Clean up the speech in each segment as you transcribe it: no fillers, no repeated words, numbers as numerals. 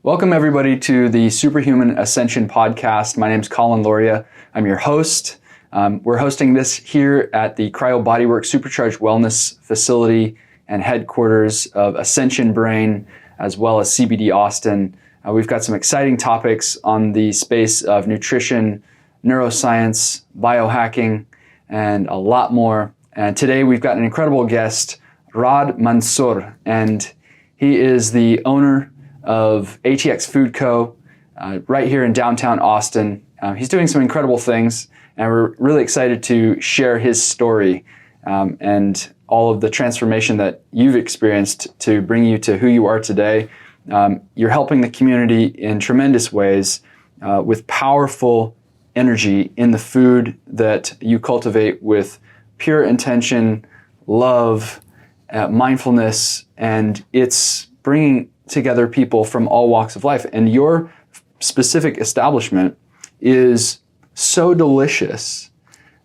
Welcome everybody to the Superhuman Ascension Podcast. My name is Caulen Lauria. I'm your host. We're hosting this here at the Cryo Bodywork Supercharged Wellness Facility and headquarters of Ascension Brain, as well as CBD Austin. We've got some exciting topics on the space of nutrition, neuroscience, biohacking, and a lot more. And today we've got an incredible guest, Raad Mansour, and he is the owner of ATX Food Co. Right here in downtown Austin. He's doing some incredible things, and we're really excited to share his story and all of the transformation that you've experienced to bring you to who you are today. You're helping the community in tremendous ways with powerful energy in the food that you cultivate with pure intention, love, mindfulness, and it's bringing together people from all walks of life. And your specific establishment is so delicious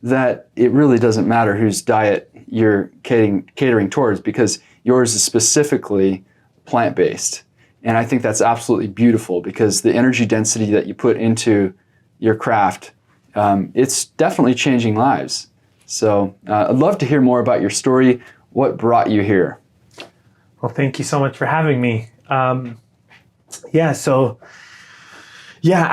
that it really doesn't matter whose diet you're catering towards, because yours is specifically plant-based. And I think that's absolutely beautiful, because the energy density that you put into your craft, it's definitely changing lives. So I'd love to hear more about your story. What brought you here? Well, thank you so much for having me. I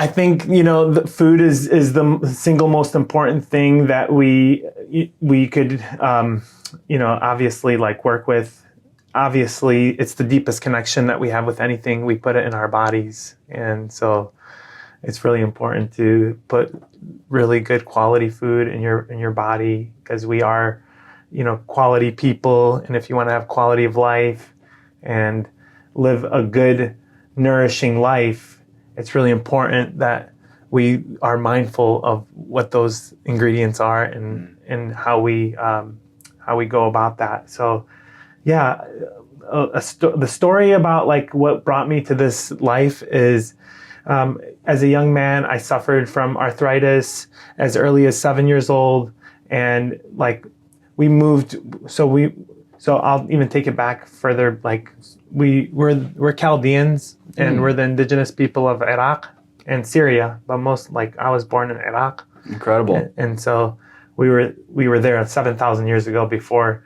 think, the food is the single most important thing that we could, obviously work with. Obviously, it's the deepest connection that we have with anything. We put it in our bodies. And so it's really important to put really good quality food in your body, because we are, quality people. And if you want to have quality of life and live a good, nourishing life, it's really important that we are mindful of what those ingredients are and how we go about that. So, the story about what brought me to this life is, as a young man, I suffered from arthritis as early as 7 years old, and we moved. So I'll even take it back further. We're Chaldeans, and we're the indigenous people of Iraq and Syria. But I was born in Iraq. Incredible. And so we were there 7,000 years ago, before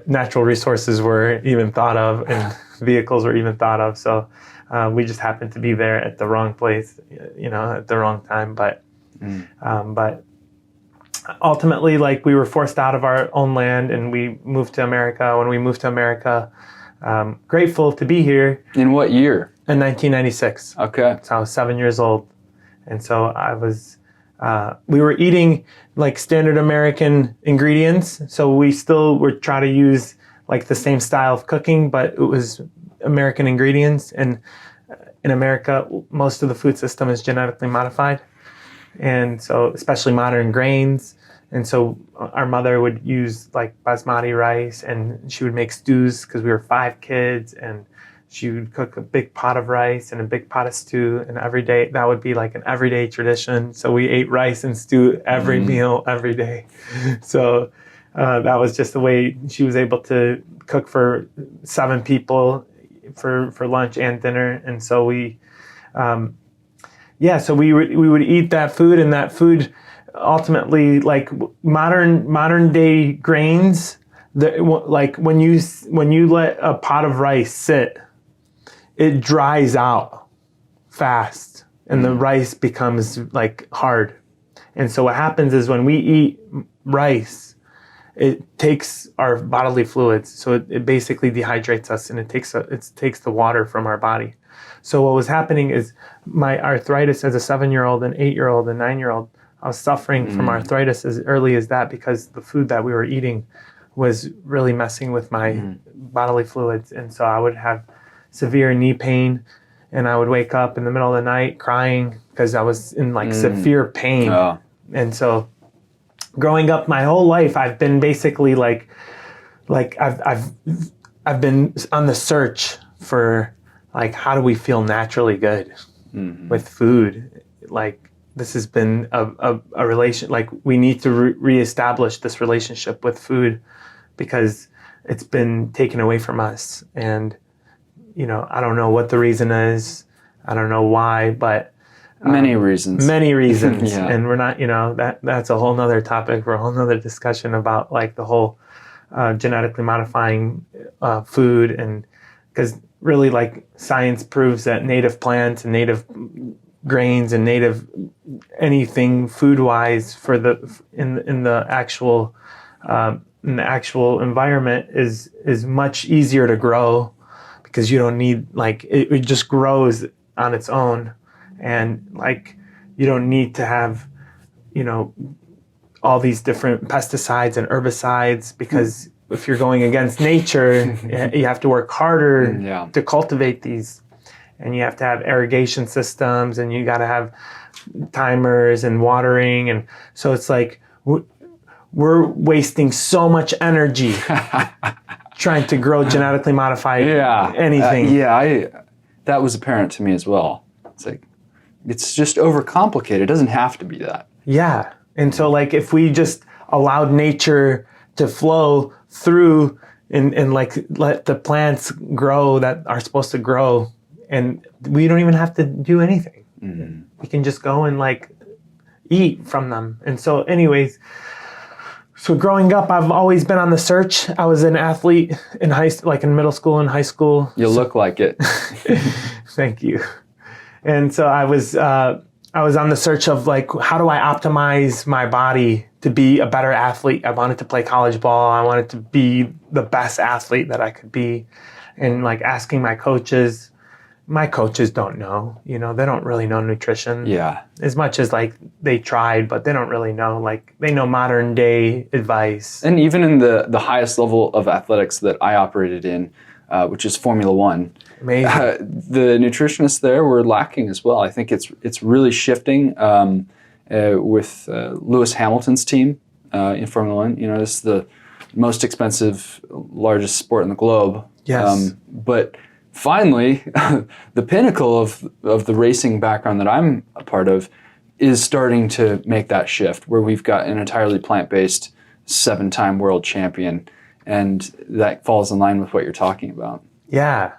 natural resources were even thought of and vehicles were even thought of. So we just happened to be there at the wrong place, at the wrong time. But ultimately, we were forced out of our own land, and we moved to America. When we moved to America, grateful to be here. In what year? In 1996. Okay. So I was 7 years old. And so we were eating standard American ingredients. So we still would try to use the same style of cooking, but it was American ingredients. And in America, most of the food system is genetically modified. And so, especially modern grains. And so our mother would use basmati rice, and she would make stews, because we were 5 kids, and she would cook a big pot of rice and a big pot of stew, and every day that would be an everyday tradition. So we ate rice and stew every meal, every day. So that was just the way she was able to cook for 7 people for lunch and dinner. And so we would eat that food, and that food ultimately, modern day grains, when you let a pot of rice sit, it dries out fast, and the rice becomes hard. And so what happens is, when we eat rice, it takes our bodily fluids. So it basically dehydrates us, and it takes the water from our body. So what was happening is, my arthritis as a 7-year-old, and 8-year-old, and 9-year-old, I was suffering from arthritis as early as that, because the food that we were eating was really messing with my bodily fluids. And so I would have severe knee pain, and I would wake up in the middle of the night crying, because I was in severe pain. Oh. And so growing up my whole life, I've been basically I've been on the search for how do we feel naturally good with food. This has been a relation, we need to reestablish this relationship with food, because it's been taken away from us. And I don't know what the reason is. I don't know why, but many reasons. Yeah. And we're not, that's a whole nother topic for a whole nother discussion about like the whole genetically modifying food. And because really like science proves that native plants and native grains and native anything food wise for in the actual environment is much easier to grow, because you don't need it just grows on its own, and you don't need to have all these different pesticides and herbicides, because if you're going against nature, you have to work harder to cultivate these, and you have to have irrigation systems, and you got to have timers and watering, and so it's like we're wasting so much energy trying to grow genetically modified anything. That was apparent to me as well. It's like, it's just overcomplicated. It doesn't have to be that. Yeah. And so if we just allowed nature to flow through and let the plants grow that are supposed to grow, and we don't even have to do anything. Mm-hmm. We can just go and eat from them. And so anyways, so growing up, I've always been on the search. I was an athlete in in middle school and high school. You look like it. Thank you. And so I was on the search of how do I optimize my body to be a better athlete? I wanted to play college ball. I wanted to be the best athlete that I could be. And asking my coaches don't know, they don't really know nutrition. Yeah. As much as they tried, but they don't really know, they know modern day advice. And even in the highest level of athletics that I operated in, which is Formula One, amazing. The nutritionists there were lacking as well. I think it's really shifting with Lewis Hamilton's team in Formula One. This is the most expensive, largest sport in the globe. Yes. But finally, the pinnacle of the racing background that I'm a part of is starting to make that shift, where we've got an entirely plant-based 7-time world champion, and that falls in line with what you're talking about. Yeah.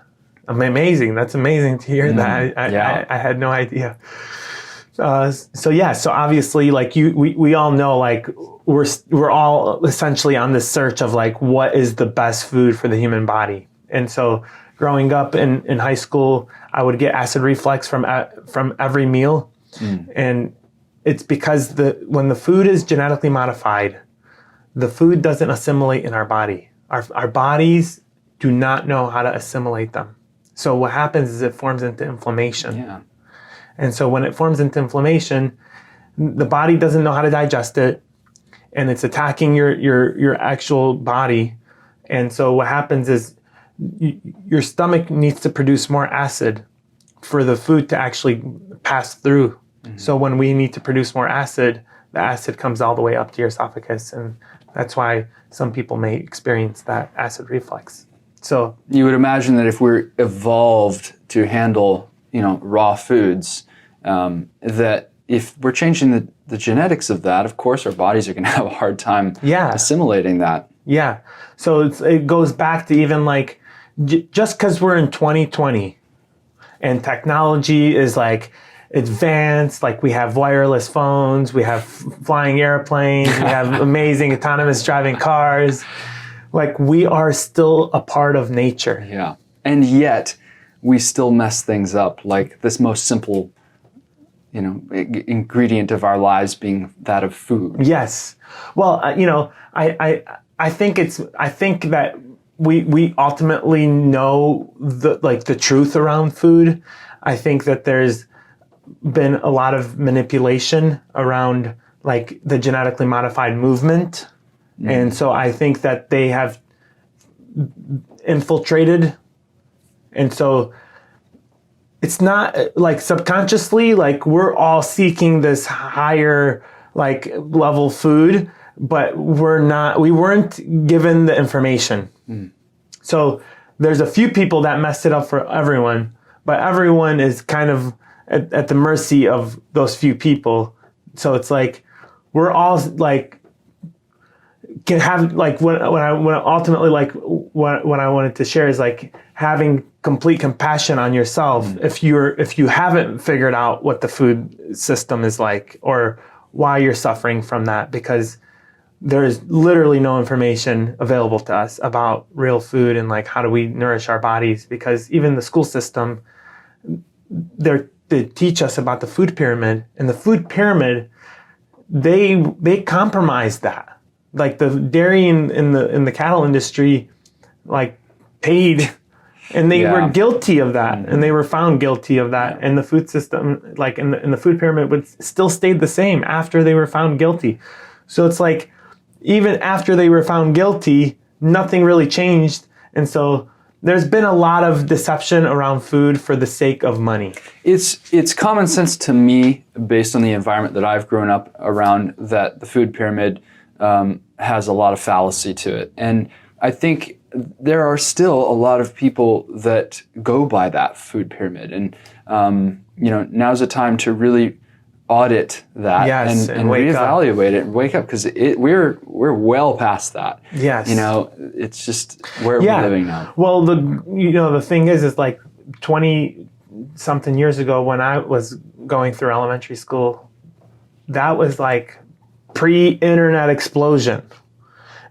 Amazing. That's amazing to hear that. I had no idea. So obviously, we all know, we're all essentially on the search of what is the best food for the human body. And so growing up in high school, I would get acid reflux from every meal. And it's because when the food is genetically modified, the food doesn't assimilate in our body. Our bodies do not know how to assimilate them. So what happens is it forms into inflammation. Yeah. And so when it forms into inflammation, the body doesn't know how to digest it, and it's attacking your actual body. And so what happens is your stomach needs to produce more acid for the food to actually pass through. Mm-hmm. So when we need to produce more acid, the acid comes all the way up to your esophagus, and that's why some people may experience that acid reflux. So you would imagine that if we're evolved to handle, raw foods, that if we're changing the genetics of that, of course our bodies are going to have a hard time assimilating that. Yeah. So it goes back to even just because we're in 2020 and technology is advanced, we have wireless phones, we have flying airplanes, we have amazing autonomous driving cars. We are still a part of nature. Yeah. And yet we still mess things up, this most simple, ingredient of our lives being that of food. Yes. Well, I think that we ultimately know the truth around food. I think that there's been a lot of manipulation around the genetically modified movement. Mm. And so I think that they have infiltrated. And so it's not subconsciously, we're all seeking this higher level food, but we weren't given the information. Mm. So there's a few people that messed it up for everyone, but everyone is kind of at the mercy of those few people. So it's we're all can have like when I ultimately like what I wanted to share is like having complete compassion on yourself if you haven't figured out what the food system is like or why you're suffering from that, because there is literally no information available to us about real food and like how do we nourish our bodies, because even the school system, they teach us about the food pyramid, and the food pyramid, they compromise that. Like the dairy in the cattle industry, like paid, and they were guilty of that, and they were found guilty of that. And the food system, like in the food pyramid, would still stayed the same after they were found guilty. So it's like even after they were found guilty, nothing really changed, and so there's been a lot of deception around food for the sake of money. It's common sense to me, based on the environment that I've grown up around, that the food pyramid has a lot of fallacy to it. And I think there are still a lot of people that go by that food pyramid. And, now's the time to really audit that and reevaluate it and wake up, because we're well past that. Yes. It's just where we're living now. Well, the thing is like 20 something years ago when I was going through elementary school, that was like pre-internet explosion.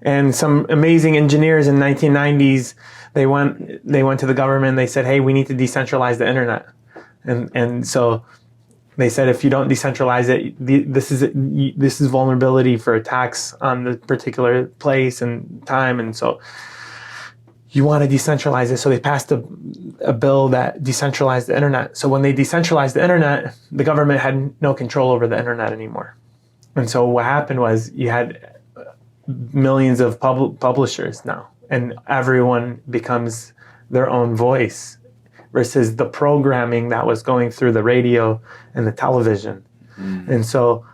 And some amazing engineers in 1990s, they went to the government and they said, hey, we need to decentralize the internet. And so they said, if you don't decentralize it, this is vulnerability for attacks on the particular place and time. And so you want to decentralize it. So they passed a bill that decentralized the internet. So when they decentralized the internet, the government had no control over the internet anymore. And so what happened was you had millions of publishers now, and everyone becomes their own voice versus the programming that was going through the radio and the television. And so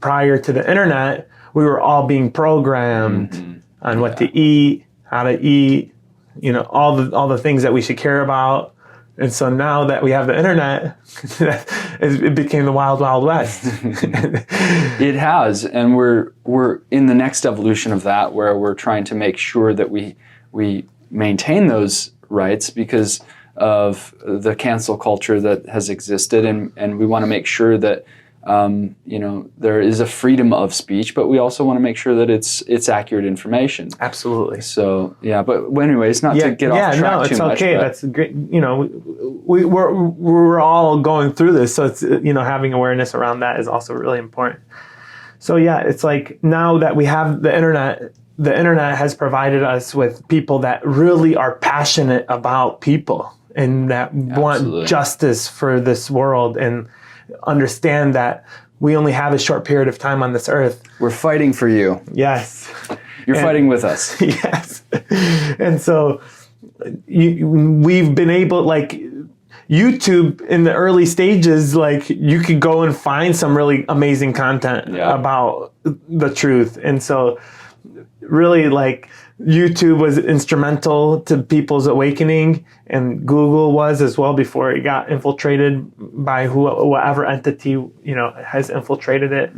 prior to the internet, we were all being programmed on what to eat, how to eat, all the things that we should care about. And so now that we have the internet, it became the wild, wild west. It has, and we're in the next evolution of that, where we're trying to make sure that we maintain those rights because of the cancel culture that has existed, and we want to make sure that there is a freedom of speech, but we also want to make sure that it's accurate information. Absolutely. So but anyways, not to get off track too much. Okay. That's great. We're all going through this, so it's having awareness around that is also really important. So it's like now that we have the internet has provided us with people that really are passionate about people and that want justice for this world and understand that we only have a short period of time on this earth. We're fighting for you. Yes. You're fighting with us. Yes. And so we've been able, like YouTube in the early stages, like you could go and find some really amazing content about the truth. And so really like YouTube was instrumental to people's awakening, and Google was as well before it got infiltrated by whatever entity, has infiltrated it.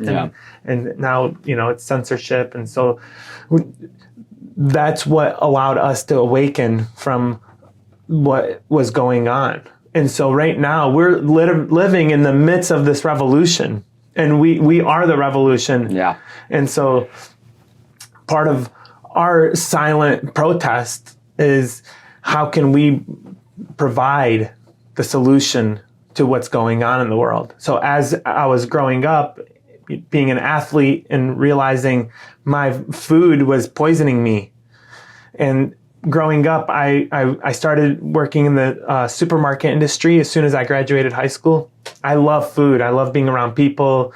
And now, it's censorship. And so that's what allowed us to awaken from what was going on. And so right now we're living in the midst of this revolution, and we are the revolution. Yeah. And so part of our silent protest is how can we provide the solution to what's going on in the world. So as I was growing up, being an athlete and realizing my food was poisoning me, and growing up, I started working in the supermarket industry as soon as I graduated high school. I love food. I love being around people.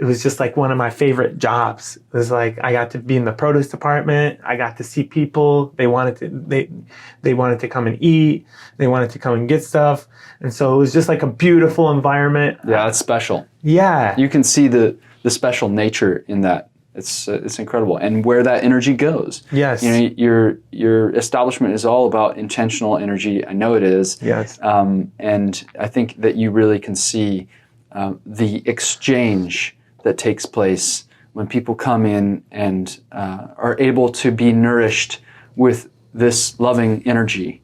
It was just like one of my favorite jobs. It was like I got to be in the produce department. I got to see people. They wanted to come and eat. They wanted to come and get stuff. And so it was just like a beautiful environment. Yeah, it's special. Yeah. You can see the special nature in that. It's incredible, and where that energy goes. Yes. Your establishment is all about intentional energy. I know it is. Yes. And I think that you really can see the exchange that takes place when people come in and are able to be nourished with this loving energy,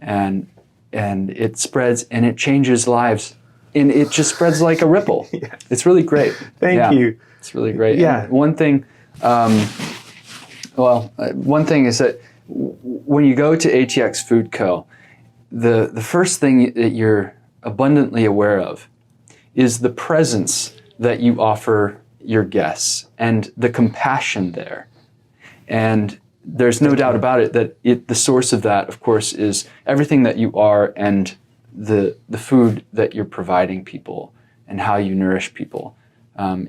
and it spreads and it changes lives, and it just spreads like a ripple. Yeah. It's really great. Thank you. It's really great. Yeah. And one thing is that when you go to ATX Food Co., the first thing that you're abundantly aware of is the presence that you offer your guests and the compassion there. And there's no doubt about it that the source of that, of course, is everything that you are and the food that you're providing people and how you nourish people.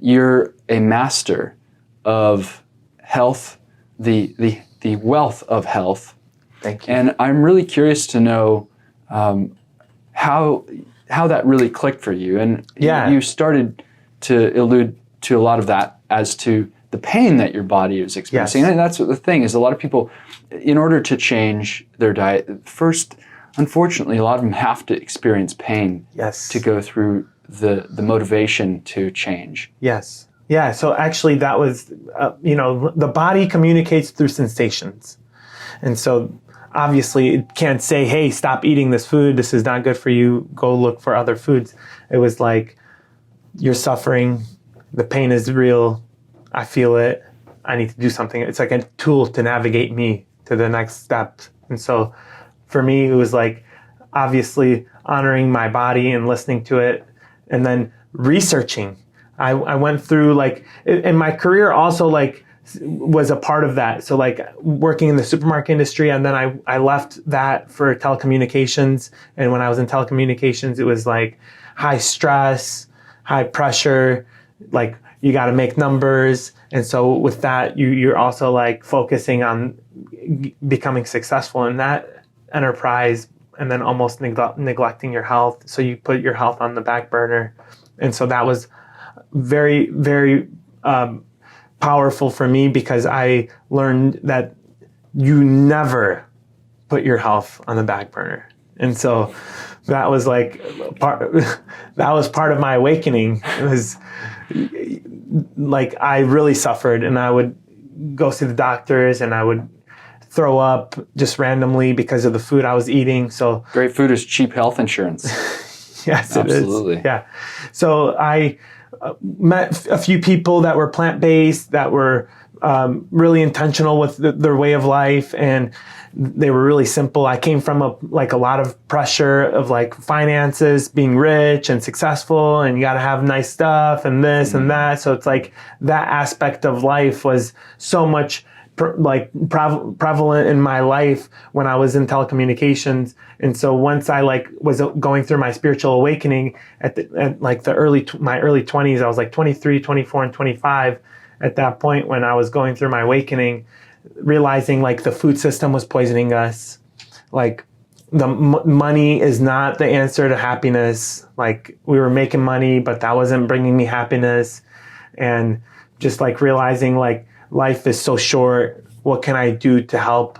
You're a master of health, the wealth of health. Thank you. And I'm really curious to know how that really clicked for you. And you started to allude to a lot of that as to the pain that your body is experiencing. Yes. And that's what the thing is. A lot of people, in order to change their diet, first, unfortunately, a lot of them have to experience pain to go through the motivation to change. Yes. Yeah. So actually that was, the body communicates through sensations. And so obviously it can't say, hey, stop eating this food. This is not good for you. Go look for other foods. It was like, you're suffering. The pain is real. I feel it. I need to do something. It's like a tool to navigate me to the next step. And so for me, it was like obviously honoring my body and listening to it, and then researching. I went through and my career also was a part of that. So working in the supermarket industry, and then I left that for telecommunications. And when I was in telecommunications, it was like high stress, high pressure, you got to make numbers. And so with that, you're also focusing on becoming successful in that enterprise, and then almost neglecting your health. So you put your health on the back burner. And so that was very, very powerful for me, because I learned that you never put your health on the back burner. And so that was part of my awakening. It was I really suffered, and I would go see the doctors, and I would throw up just randomly because of the food I was eating. So great food is cheap health insurance. Yes, absolutely. It is. Yeah. So I met a few people that were plant-based, that were really intentional with their way of life, and they were really simple. I came from a lot of pressure of finances, being rich and successful, and you got to have nice stuff and this and that. So it's that aspect of life was so much prevalent in my life when I was in telecommunications. And so once I was going through my spiritual awakening at my early 20s, I was 23, 24, and 25 at that point when I was going through my awakening, realizing the food system was poisoning us. The money is not the answer to happiness. We were making money, but that wasn't bringing me happiness. And just realizing life is so short. What can I do to help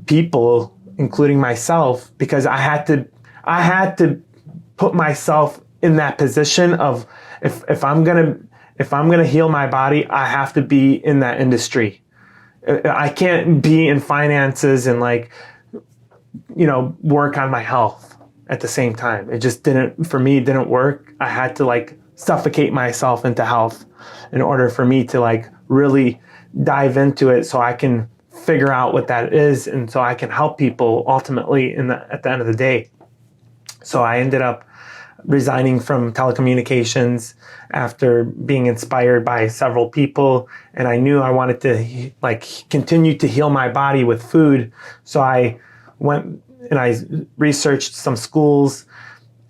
people, including myself? Because I had to put myself in that position of if I'm gonna heal my body, I have to be in that industry. I can't be in finances and work on my health at the same time. It just didn't work. I had to suffocate myself into health in order for me to really dive into it, so I can figure out what that is, and so I can help people ultimately at the end of the day. So I ended up resigning from telecommunications after being inspired by several people, and I knew I wanted to continue to heal my body with food. So I went and I researched some schools,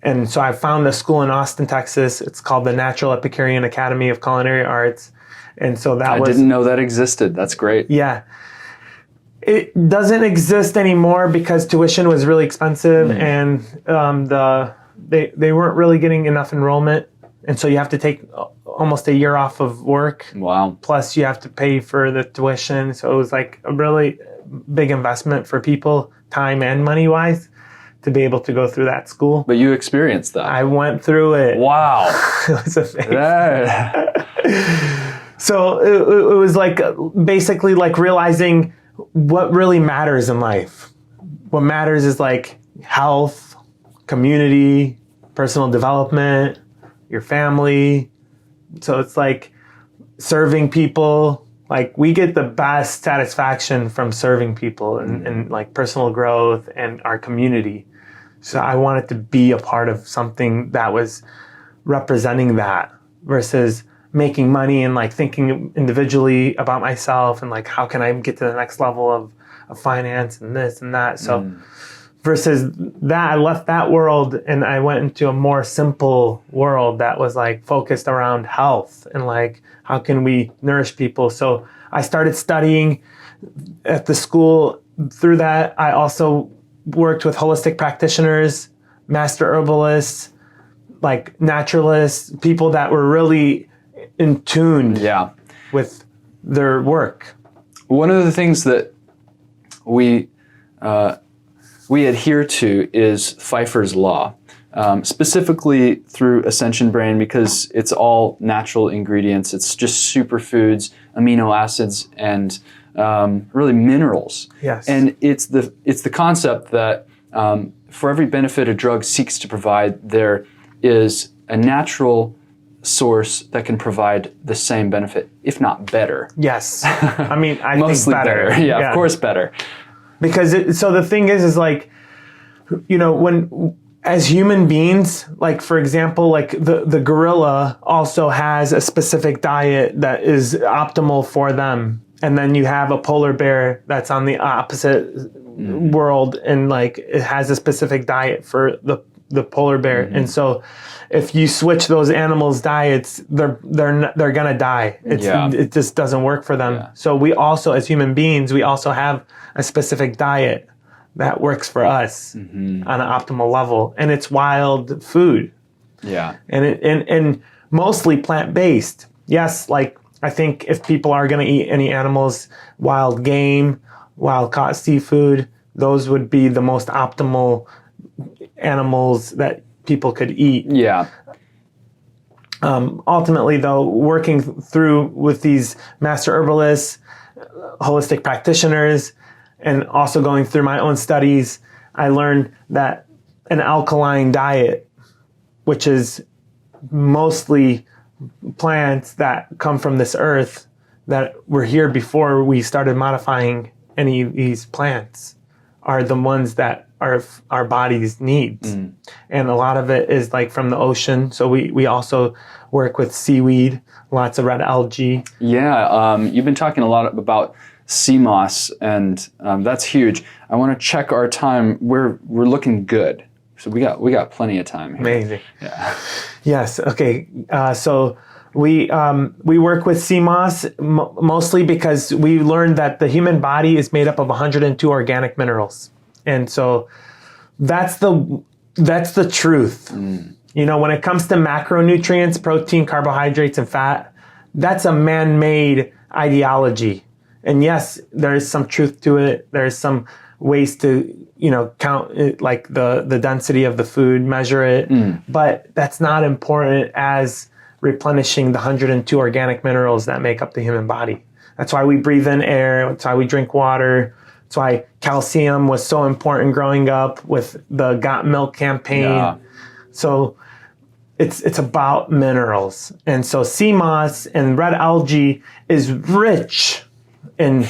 and so I found a school in Austin, Texas. It's called the Natural Epicurean Academy of Culinary Arts. And so I didn't know that existed. That's great. Yeah. It doesn't exist anymore because tuition was really expensive, and they weren't really getting enough enrollment. And so you have to take almost a year off of work. Wow. Plus you have to pay for the tuition. So it was a really big investment for people, time and money wise, to be able to go through that school. But you experienced that. I went through it. Wow. It was amazing. So it was like basically like realizing what really matters in life. What matters is like health, community, personal development, your family. So it's like serving people. Like we get the best satisfaction from serving people and like personal growth and our community. So I wanted to be a part of something that was representing that versus making money and like thinking individually about myself and like how can I get to the next level of finance and this and that. So versus that, I left that world and I went into a more simple world that was like focused around health and like how can we nourish people. So I started studying at the school. Through that, I also worked with holistic practitioners, master herbalists, like naturalists, people that were really in tune with their work. One of the things that we adhere to is Pfeiffer's Law, specifically through Ascension Brain because it's all natural ingredients. It's just superfoods, amino acids, and really minerals. Yes. And it's the concept that for every benefit a drug seeks to provide, there is a natural source that can provide the same benefit, if not better. Yes. I mean, I Mostly think better. Yeah, of course better. Because so the thing is like, you know, when as human beings, like for example, like the gorilla also has a specific diet that is optimal for them. And then you have a polar bear that's on the opposite world and like it has a specific diet for the polar bear. And so if you switch those animals' diets, they're gonna die. It just doesn't work for them. Yeah. So we also, as human beings, we also have a specific diet that works for us on an optimal level, and it's wild food. Yeah, and mostly plant-based. Yes, like I think if people are gonna eat any animals, wild game, wild caught seafood, those would be the most optimal animals that people could eat. Yeah. Ultimately, though, working through with these master herbalists, holistic practitioners, and also going through my own studies, I learned that an alkaline diet, which is mostly plants that come from this earth that were here before we started modifying any of these plants, are the ones that our bodies needs. And a lot of it is like from the ocean. So we also work with seaweed, lots of red algae. Yeah, you've been talking a lot about sea moss, and that's huge. I want to check our time. We're looking good, so we got plenty of time here. Amazing. Yeah. Yes. Okay. So we work with sea moss mostly because we learned that the human body is made up of 102 organic minerals. And so that's the truth. You know, when it comes to macronutrients, protein, carbohydrates, and fat, that's a man-made ideology. And yes, there is some truth to it. There's some ways to, you know, count it, like the density of the food, measure it. But that's not important as replenishing the 102 organic minerals that make up the human body. That's why we breathe in air. That's why we drink water. That's why calcium was so important growing up with the Got Milk campaign. Yeah. So it's about minerals. And so sea moss and red algae is rich in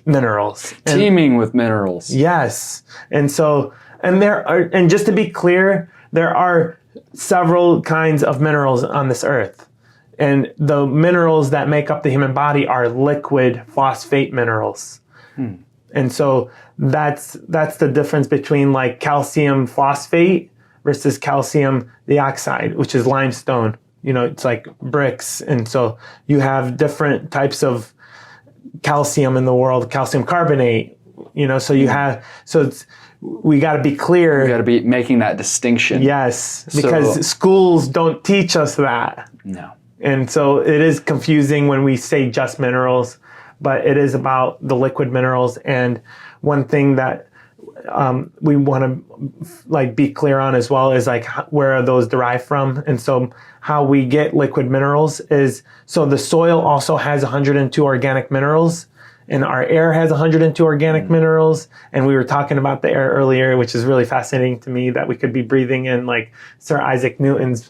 minerals. Teeming with minerals. Yes. And so, and just to be clear, there are several kinds of minerals on this earth. And the minerals that make up the human body are liquid phosphate minerals. And so that's the difference between like calcium phosphate versus calcium dioxide, which is limestone. You know, it's like bricks. And so you have different types of calcium in the world, calcium carbonate, you know, so you have, we got to be clear. We got to be making that distinction. Yes, because schools don't teach us that. No. And so it is confusing when we say just minerals, but it is about the liquid minerals. And one thing that we want to be clear on as well is where are those derived from. And so how we get liquid minerals is, so the soil also has 102 organic minerals, and our air has 102 organic minerals. And we were talking about the air earlier, which is really fascinating to me, that we could be breathing in Sir Isaac Newton's,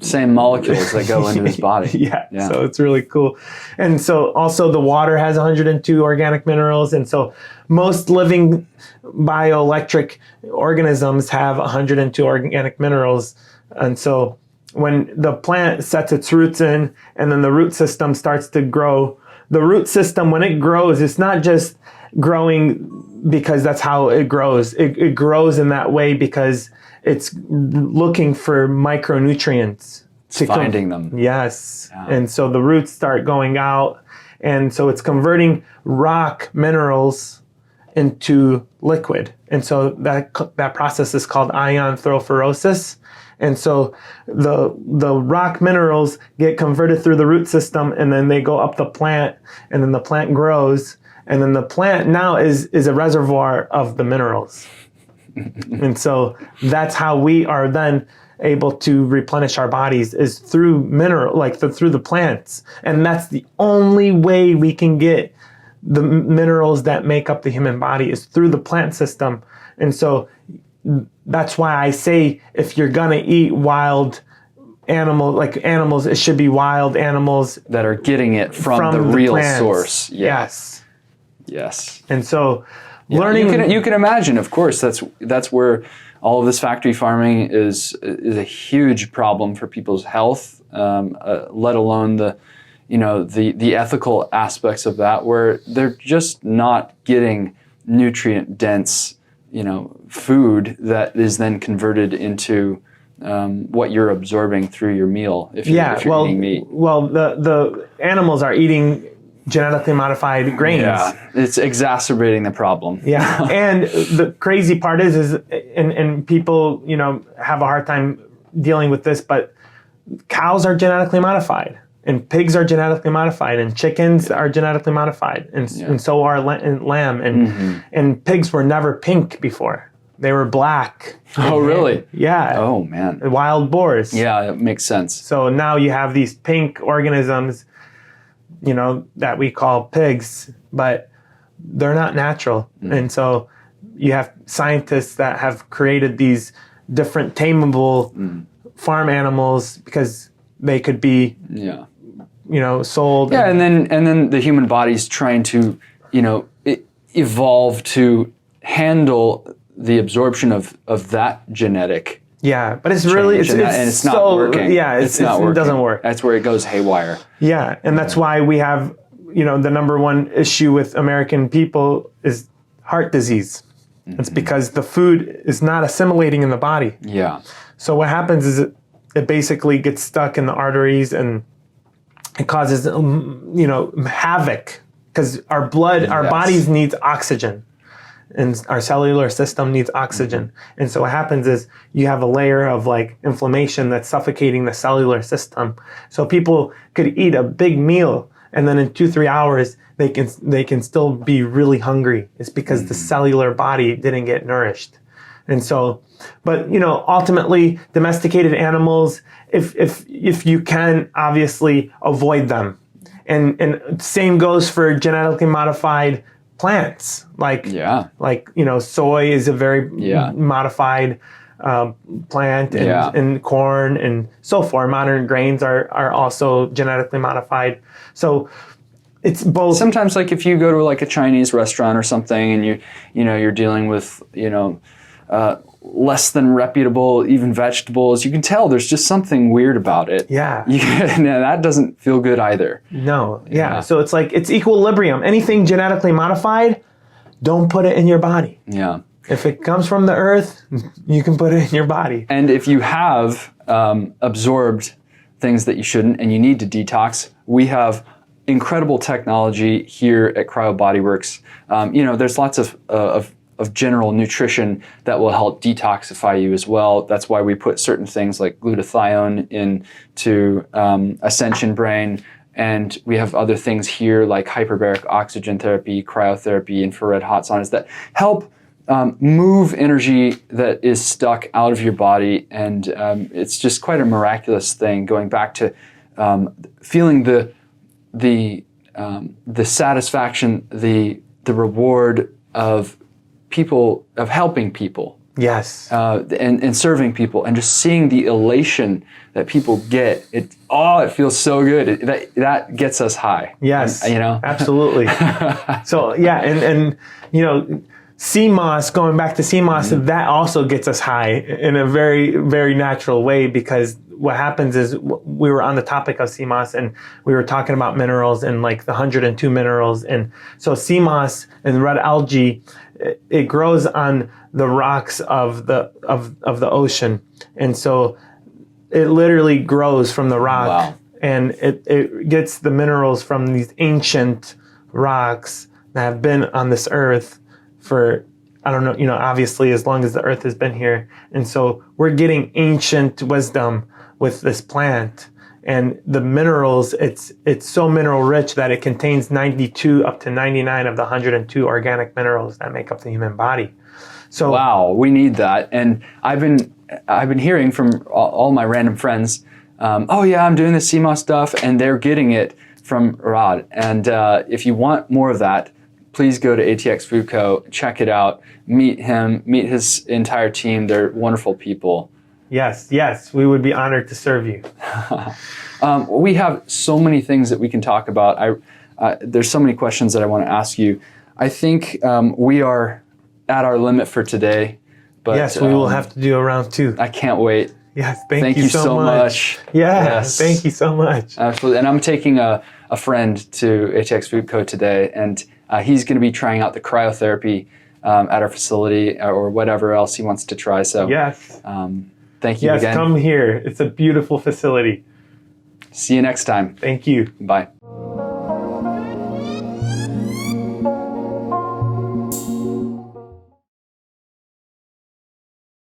same molecules that go into his body. Yeah. So it's really cool. And so also the water has 102 organic minerals. And so most living bioelectric organisms have 102 organic minerals. And so when the plant sets its roots in, and then the root system starts to grow, the root system, when it grows, it's not just growing because that's how it grows. It grows in that way because it's looking for micronutrients. Finding them. Yes. Yeah. And so the roots start going out. And so it's converting rock minerals into liquid. And so that process is called iontrophoresis. And so the rock minerals get converted through the root system, and then they go up the plant, and then the plant grows, and then the plant now is a reservoir of the minerals. And so that's how we are then able to replenish our bodies, is through through the plants. And that's the only way we can get the minerals that make up the human body, is through the plant system. And so that's why I say, if you're gonna eat wild animals, it should be wild animals that are getting it from the real plants. Source. Yeah. Yes. And so learning, you can imagine, of course, that's where all of this factory farming is a huge problem for people's health, let alone the ethical aspects of that, where they're just not getting nutrient dense food that is then converted into what you're absorbing through your meal if you're eating meat. Well, the animals are eating genetically modified grains. Yeah, it's exacerbating the problem. Yeah, and the crazy part is and people, have a hard time dealing with this, but cows are genetically modified, and pigs are genetically modified, and chickens are genetically modified, and so are lamb, and pigs were never pink before. They were black. Oh, really? Yeah. Oh, man. Wild boars. Yeah, it makes sense. So now you have these pink organisms, that we call pigs, but they're not natural. And so you have scientists that have created these different tameable farm animals because they could be, sold. Yeah, and then the human body's trying to, evolve to handle the absorption of that genetic. Yeah, but it's really it's not working. Yeah, it's not working. It doesn't work. That's where it goes haywire. Yeah, and that's why we have, the number one issue with American people is heart disease. It's because the food is not assimilating in the body. Yeah. So what happens is it basically gets stuck in the arteries, and it causes havoc, because our bodies needs oxygen. And our cellular system needs oxygen. And so what happens is you have a layer of inflammation that's suffocating the cellular system. So people could eat a big meal, and then in 2-3 hours, they can still be really hungry. It's because the cellular body didn't get nourished. And so, but ultimately, domesticated animals, if you can, obviously avoid them. And same goes for genetically modified plants, soy is a very modified plant, and corn and so forth. Modern grains are also genetically modified. So it's both. Sometimes, if you go to a Chinese restaurant or something, and you're dealing with less than reputable even vegetables, you can tell there's just something weird about it. Yeah. That doesn't feel good either. No. Yeah. So it's it's equilibrium. Anything genetically modified, don't put it in your body. Yeah. If it comes from the earth, you can put it in your body. And if you have absorbed things that you shouldn't and you need to detox, we have incredible technology here at Cryo Bodyworks. There's lots of general nutrition that will help detoxify you as well. That's why we put certain things like glutathione into Ascension Brain, and we have other things here like hyperbaric oxygen therapy, cryotherapy, infrared hot saunas that help move energy that is stuck out of your body, and it's just quite a miraculous thing. Going back to feeling the satisfaction, the reward of people, of helping people. Yes. And serving people, and just seeing the elation that people get. It feels so good. That gets us high. Yes. And, absolutely. So yeah, and sea moss, going back to sea moss, that also gets us high in a very, very natural way, because what happens is we were on the topic of sea moss, and we were talking about minerals and like the 102 minerals. And so sea moss and red algae, it grows on the rocks of the ocean. And so it literally grows from the rock. Wow. And it gets the minerals from these ancient rocks that have been on this earth for, I don't know, obviously as long as the earth has been here. And so we're getting ancient wisdom with this plant. And the minerals, it's so mineral rich that it contains 92 up to 99 of the 102 organic minerals that make up the human body. So wow, we need that. And I've been hearing from all my random friends, oh yeah, I'm doing the sea moss stuff, and they're getting it from Raad. And if you want more of that, please go to ATX Food Co. Check it out. Meet him. Meet his entire team. They're wonderful people. Yes, we would be honored to serve you. We have so many things that we can talk about. There's so many questions that I want to ask you. I think we are at our limit for today. But, yes, we will have to do a round 2. I can't wait. Yes, thank you so much. Yes, thank you so much. Absolutely. And I'm taking a friend to ATX Food Co. today, and he's going to be trying out the cryotherapy at our facility, or whatever else he wants to try. So yes. Thank you again. Yes, come here. It's a beautiful facility. See you next time. Thank you. Bye.